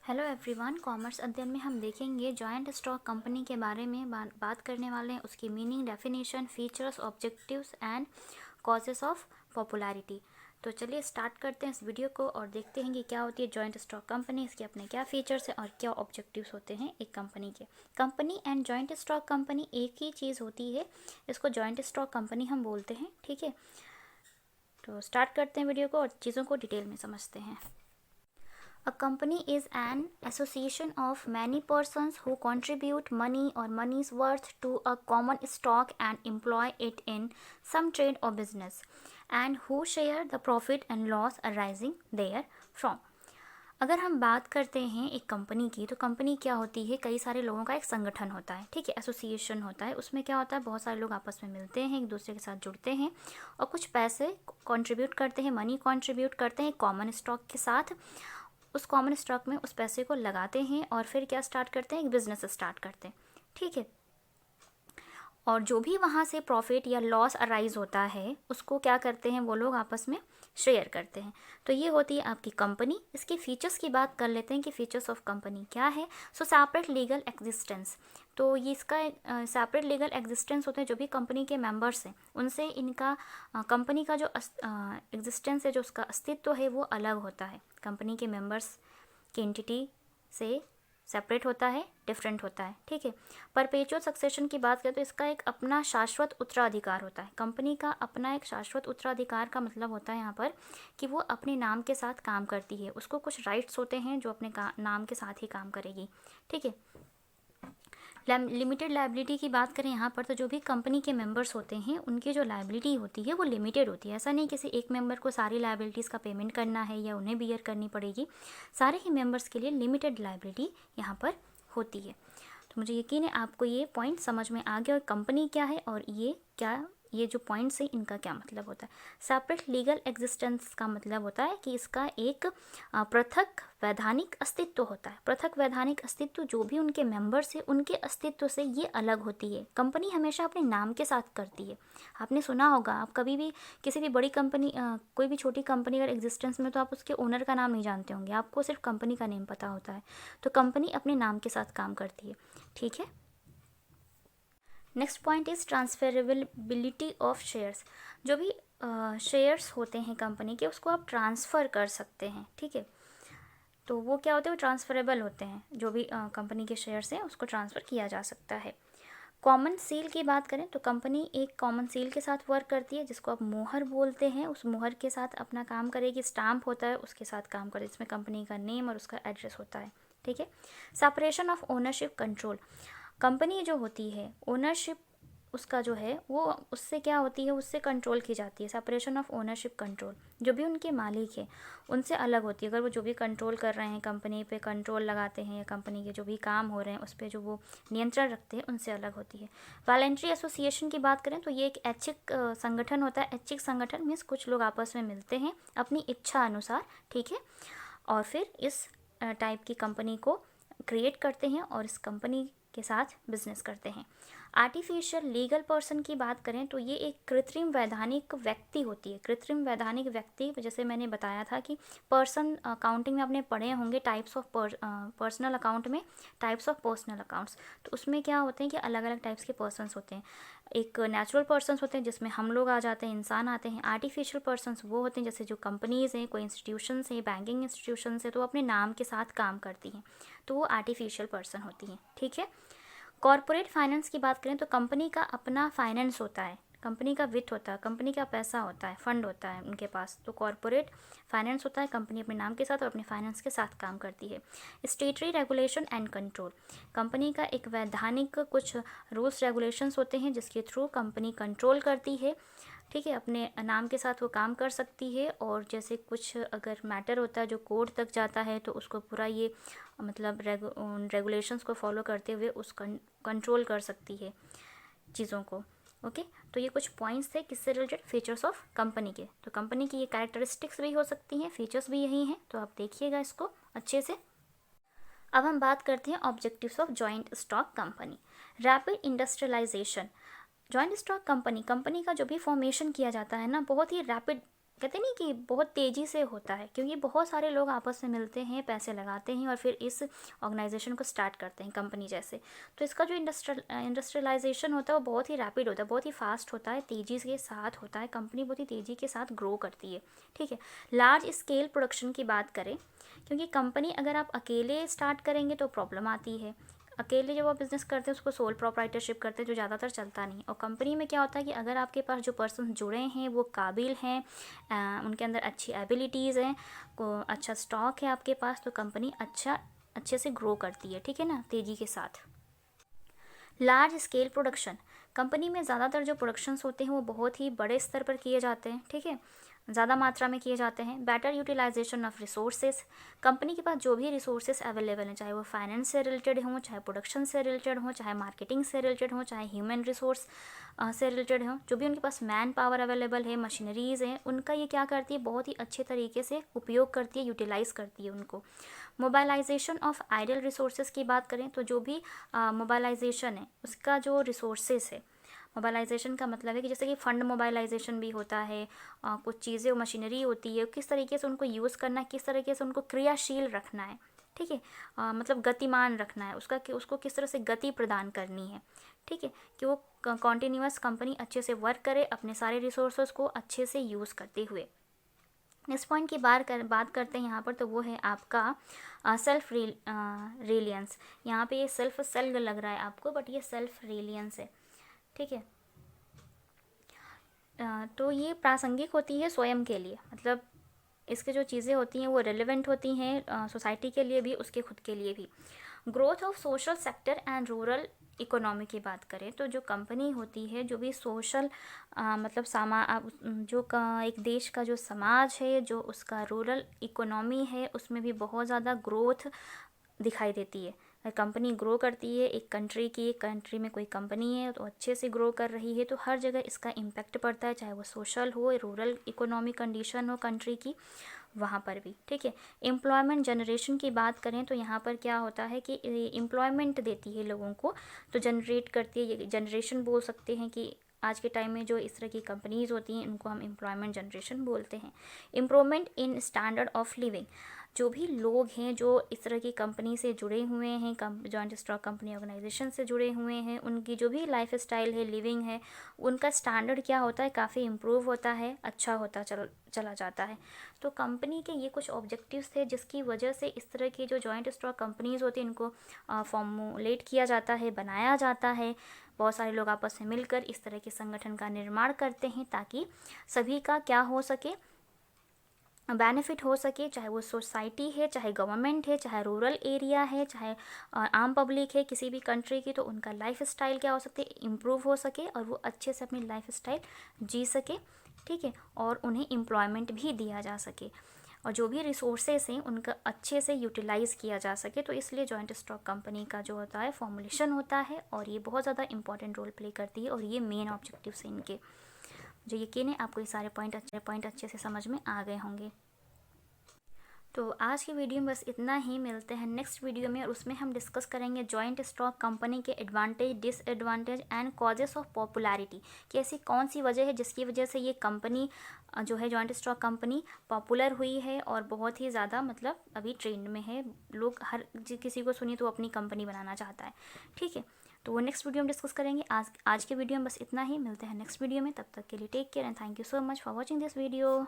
Hello everyone, commerce अध्ययन में हम देखेंगे जॉइंट स्टॉक कंपनी के बारे में बात करने वाले हैं। उसकी meaning, definition, features, objectives and causes of popularity. तो चलिए स्टार्ट करते हैं इस वीडियो को और देखते हैं कि क्या होती है जॉइंट स्टॉक कंपनी, इसके अपने क्या फीचर्स हैं और क्या ऑब्जेक्टिव्स होते हैं एक कंपनी के। Company and joint stock company एक ही चीज़ होती है, इसको जॉइंट स्टॉक कंपनी हम बोलते हैं। ठीक है, तो स्टार्ट करते हैं वीडियो को और चीज़ों को डिटेल में समझते हैं। A company is an association of many persons who contribute money or money's worth to a common stock and employ it in some trade or business, and who share the profit and loss arising therefrom. अगर हम बात करते हैं एक company की, तो company क्या होती है? कई सारे लोगों का एक संगठन होता है। ठीक है, एसोसिएशन होता है। उसमें क्या होता है, बहुत सारे लोग आपस में मिलते हैं, एक दूसरे के साथ जुड़ते हैं और कुछ पैसे कंट्रीब्यूट करते हैं, मनी कंट्रीब्यूट करते हैं कॉमन स्टॉक के साथ। उस कॉमन स्टॉक में उस पैसे को लगाते हैं और फिर क्या स्टार्ट करते हैं, एक बिजनेस स्टार्ट करते हैं। ठीक है, और जो भी वहाँ से प्रॉफिट या लॉस अराइज होता है उसको क्या करते हैं, वो लोग आपस में शेयर करते हैं। तो ये होती है आपकी कंपनी। इसके फीचर्स की बात कर लेते हैं कि फीचर्स ऑफ कंपनी क्या है। सो सेपरेट लीगल एग्जिस्टेंस, तो ये इसका सेपरेट लीगल एग्जिस्टेंस होते हैं। जो भी कंपनी के मेंबर्स हैं उनसे इनका कंपनी का जो एग्जिस्टेंस है, जो उसका अस्तित्व है, वो अलग होता है। कंपनी के मेंबर्स की एंटिटी से सेपरेट होता है, डिफरेंट होता है। ठीक है, परपेचुअल सक्सेशन की बात करें तो इसका एक अपना शाश्वत उत्तराधिकार होता है। कंपनी का अपना एक शाश्वत उत्तराधिकार का मतलब होता है यहाँ पर कि वो अपने नाम के साथ काम करती है। उसको कुछ राइट्स होते हैं जो अपने नाम के साथ ही काम करेगी। ठीक है, लिमिटेड लायबिलिटी की बात करें यहाँ पर, तो जो भी कंपनी के मेंबर्स होते हैं उनकी जो लायबिलिटी होती है वो लिमिटेड होती है। ऐसा नहीं किसी एक मेंबर को सारी लायबिलिटीज़ का पेमेंट करना है या उन्हें बियर करनी पड़ेगी। सारे ही मेंबर्स के लिए लिमिटेड लायबिलिटी यहाँ पर होती है। तो मुझे यकीन है आपको ये पॉइंट समझ में आ गया और कंपनी क्या है और ये जो पॉइंट्स हैं इनका क्या मतलब होता है। सेपरेट लीगल एग्जिस्टेंस का मतलब होता है कि इसका एक पृथक वैधानिक अस्तित्व होता है। पृथक वैधानिक अस्तित्व, जो भी उनके मेंबर्स हैं उनके अस्तित्व से ये अलग होती है। कंपनी हमेशा अपने नाम के साथ करती है। आपने सुना होगा, आप कभी भी किसी भी बड़ी कंपनी, कोई भी छोटी कंपनी अगर एग्जिस्टेंस में, तो आप उसके ओनर का नाम नहीं जानते होंगे, आपको सिर्फ कंपनी का नेम पता होता है। तो कंपनी अपने नाम के साथ काम करती है। ठीक है, next point is transferability of shares. जो भी शेयर्स होते हैं कंपनी के, उसको आप ट्रांसफ़र कर सकते हैं। ठीक है, तो वो क्या होते हैं, वो ट्रांसफरेबल होते हैं। जो भी कंपनी के शेयर्स हैं उसको ट्रांसफ़र किया जा सकता है। कॉमन सील की बात करें तो कंपनी एक कॉमन सील के साथ वर्क करती है, जिसको आप मोहर बोलते हैं। उस मोहर के साथ अपना काम करेगी। स्टाम्प होता है, उसके साथ काम करे, जिसमें कंपनी का नेम और उसका एड्रेस होता है। ठीक है, separation of ownership control. Company जो होती है, ओनरशिप उसका जो है वो उससे क्या होती है, उससे कंट्रोल की जाती है। सेपरेशन ऑफ ओनरशिप कंट्रोल, जो भी उनके मालिक है उनसे अलग होती है। अगर वो जो भी कंट्रोल कर रहे हैं, कंपनी पे कंट्रोल लगाते हैं या कंपनी के जो भी काम हो रहे हैं उस पर जो वो नियंत्रण रखते हैं, उनसे अलग होती है। वॉलंटरी एसोसिएशन की बात करें तो ये एक ऐच्छिक संगठन होता है। ऐच्छिक संगठन मीन्स कुछ लोग आपस में मिलते हैं अपनी इच्छा अनुसार। ठीक है, और फिर इस टाइप की कंपनी को क्रिएट करते हैं और इस कंपनी के साथ बिजनेस करते हैं। आर्टिफिशियल लीगल पर्सन की बात करें तो ये एक कृत्रिम वैधानिक व्यक्ति होती है। कृत्रिम वैधानिक व्यक्ति, जैसे मैंने बताया था कि पर्सन अकाउंटिंग में आपने पढ़े होंगे, टाइप्स ऑफ पर्सनल अकाउंट में टाइप्स ऑफ पर्सनल अकाउंट्स। तो उसमें क्या होते हैं कि अलग अलग टाइप्स के पर्सनस होते हैं। एक नेचुरल पर्सनस होते हैं जिसमें हम लोग आ जाते हैं, इंसान आते हैं। आर्टिफिशियल पर्सनस वो होते हैं जैसे जो कंपनीज़ हैं, कोई इंस्टीट्यूशंस हैं, बैंकिंग इंस्टीट्यूशंस हैं, तो वो अपने नाम के साथ काम करती हैं, तो वो आर्टिफिशियल पर्सन होती हैं। ठीक है, कॉरपोरेट फाइनेंस की बात करें तो कंपनी का अपना फाइनेंस होता है, कंपनी का वित्त होता है, कंपनी का पैसा होता है, फंड होता है उनके पास। तो कॉरपोरेट फाइनेंस होता है, कंपनी अपने नाम के साथ और अपने फाइनेंस के साथ काम करती है। स्टेटरी रेगुलेशन एंड कंट्रोल, कंपनी का एक वैधानिक कुछ रूल्स रेगुलेशंस होते हैं जिसके थ्रू कंपनी कंट्रोल करती है। ठीक है, अपने नाम के साथ वो काम कर सकती है और जैसे कुछ अगर मैटर होता है जो कोर्ट तक जाता है तो उसको पूरा ये मतलब रेगुलेशंस को फॉलो करते हुए उस कंट्रोल कर सकती है चीज़ों को। ओके, तो ये कुछ पॉइंट्स थे किससे रिलेटेड, फीचर्स ऑफ कंपनी के। तो कंपनी की ये कैरेक्टरिस्टिक्स भी हो सकती हैं, फीचर्स भी यही हैं, तो आप देखिएगा इसको अच्छे से। अब हम बात करते हैं objectives of joint stock company. Rapid industrialisation. Joint stock company का जो भी फॉर्मेशन किया जाता है ना, बहुत ही रैपिड कहते नहीं कि बहुत तेज़ी से होता है, क्योंकि बहुत सारे लोग आपस में मिलते हैं, पैसे लगाते हैं और फिर इस ऑर्गेनाइजेशन को स्टार्ट करते हैं कंपनी जैसे। तो इसका जो इंडस्ट्रियलाइजेशन होता है वो बहुत ही रैपिड होता है, बहुत ही फास्ट होता है, तेज़ी के साथ होता है, कंपनी बहुत ही तेज़ी के साथ ग्रो करती है। ठीक है, लार्ज स्केल प्रोडक्शन की बात करें, क्योंकि कंपनी अगर आप अकेले स्टार्ट करेंगे तो प्रॉब्लम आती है। अकेले जब आप बिज़नेस करते हैं उसको सोल प्रोप्राइटरशिप करते हैं, जो ज़्यादातर चलता नहीं। और कंपनी में क्या होता है कि अगर आपके पास जो पर्सन जुड़े हैं वो काबिल हैं, उनके अंदर अच्छी एबिलिटीज़ हैं, को अच्छा स्टॉक है आपके पास, तो कंपनी अच्छे से ग्रो करती है। ठीक है ना, तेज़ी के साथ। लार्ज स्केल प्रोडक्शन, कंपनी में ज़्यादातर जो प्रोडक्शंस होते हैं वो बहुत ही बड़े स्तर पर किए जाते हैं। ठीक है, ज़्यादा मात्रा में किए जाते हैं। Better utilisation of resources, company के पास जो भी रिसोर्सेज अवेलेबल हैं, चाहे वो फाइनेंस से रिलेटेड हों, चाहे प्रोडक्शन से रिलेटेड हों, चाहे मार्केटिंग से रिलेटेड हों, चाहे ह्यूमन रिसोर्स से रिलेटेड हों, जो भी उनके पास मैन पावर अवेलेबल है, मशीनरीज़ हैं, उनका ये क्या करती है, बहुत ही अच्छे तरीके से उपयोग करती है, यूटिलाइज़ करती है उनको। मोबाइलाइजेशन ऑफ आइडल रिसोर्सेज की बात करें तो जो भी मोबाइलाइजेशन है उसका जो रिसोर्सेज है, मोबाइलाइजेशन का मतलब है कि जैसे कि फ़ंड मोबाइलाइजेशन भी होता है, कुछ चीज़ें मशीनरी होती है, किस तरीके से उनको यूज़ करना है, किस तरीके से उनको क्रियाशील रखना है। ठीक है, मतलब गतिमान रखना है उसको किस तरह से गति प्रदान करनी है। ठीक है, कि वो कॉन्टीन्यूअस कंपनी अच्छे से वर्क करे अपने सारे रिसोर्सेज को अच्छे से यूज़ करते हुए। नेक्स्ट पॉइंट की बात करते हैं यहाँ पर, तो वो है आपका सेल्फ रिलियंस। यहाँ पे ये सेल्फ लग रहा है आपको, बट ये सेल्फ रिलियंस है। ठीक है, तो ये प्रासंगिक होती है स्वयं के लिए, मतलब इसके जो चीज़ें होती हैं वो रेलेवेंट होती हैं सोसाइटी के लिए भी, उसके खुद के लिए भी। Growth of social sector and rural economy की बात करें तो जो कंपनी होती है, जो भी सोशल मतलब एक देश का जो समाज है, जो उसका रूरल इकोनॉमी है, उसमें भी बहुत ज़्यादा ग्रोथ दिखाई देती है। कंपनी ग्रो करती है, एक कंट्री में कोई कंपनी है तो अच्छे से ग्रो कर रही है, तो हर जगह इसका इम्पैक्ट पड़ता है, चाहे वो सोशल हो, रूरल इकोनॉमिक कंडीशन हो कंट्री की, वहाँ पर भी। ठीक है, एम्प्लॉयमेंट जनरेशन की बात करें तो यहाँ पर क्या होता है कि एम्प्लॉयमेंट देती है लोगों को, तो जनरेट करती है, ये जनरेशन बोल सकते हैं कि आज के टाइम में जो इस तरह की कंपनीज़ होती हैं इनको हम एम्प्लॉयमेंट जनरेशन बोलते हैं। Improvement in standard of living, जो भी लोग हैं जो इस तरह की कंपनी से जुड़े हुए हैं, जॉइंट स्टॉक कंपनी ऑर्गेनाइजेशन से जुड़े हुए हैं, उनकी जो भी लाइफ स्टाइल है, लिविंग है, उनका स्टैंडर्ड क्या होता है, काफ़ी इम्प्रूव होता है, अच्छा होता चला जाता है। तो कंपनी के ये कुछ ऑब्जेक्टिव्स थे जिसकी वजह से इस तरह की जो जॉइंट स्टॉक कंपनीज़ होती हैं इनको फॉर्मुलेट किया जाता है, बनाया जाता है। बहुत सारे लोग आपस में मिलकर इस तरह के संगठन का निर्माण करते हैं ताकि सभी का क्या हो सके, बेनिफिट हो सके, चाहे वो सोसाइटी है, चाहे गवर्नमेंट है, चाहे रूरल एरिया है, चाहे आम पब्लिक है किसी भी कंट्री की, तो उनका लाइफ स्टाइल क्या हो सकते, इम्प्रूव हो सके और वो अच्छे से अपनी लाइफ स्टाइल जी सके। ठीक है, और उन्हें एम्प्लॉयमेंट भी दिया जा सके और जो भी रिसोर्सेज हैं उनका अच्छे से यूटिलाइज़ किया जा सके। तो इसलिए जॉइंट स्टॉक कंपनी का जो होता है फॉर्मुलेशन होता है और ये बहुत ज़्यादा इंपॉर्टेंट रोल प्ले करती है और ये मेन ऑब्जेक्टिव्स हैं इनके। जो यकीन है आपको ये सारे पॉइंट अच्छे से समझ में आ गए होंगे। तो आज की वीडियो में बस इतना ही, मिलते हैं नेक्स्ट वीडियो में और उसमें हम डिस्कस करेंगे जॉइंट स्टॉक कंपनी के advantage, disadvantage and causes of popularity, कि ऐसी कौन सी वजह है जिसकी वजह से ये कंपनी जो है जॉइंट स्टॉक कंपनी पॉपुलर हुई है और बहुत ही ज़्यादा मतलब अभी ट्रेंड में है, लोग हर किसी को सुनिए तो अपनी कंपनी बनाना चाहता है। ठीक है, तो वो नेक्स्ट वीडियो में डिस्कस करेंगे। आज के वीडियो में बस इतना ही, मिलते हैं नेक्स्ट वीडियो में, तब तक के लिए take care and thank you so much for watching this video.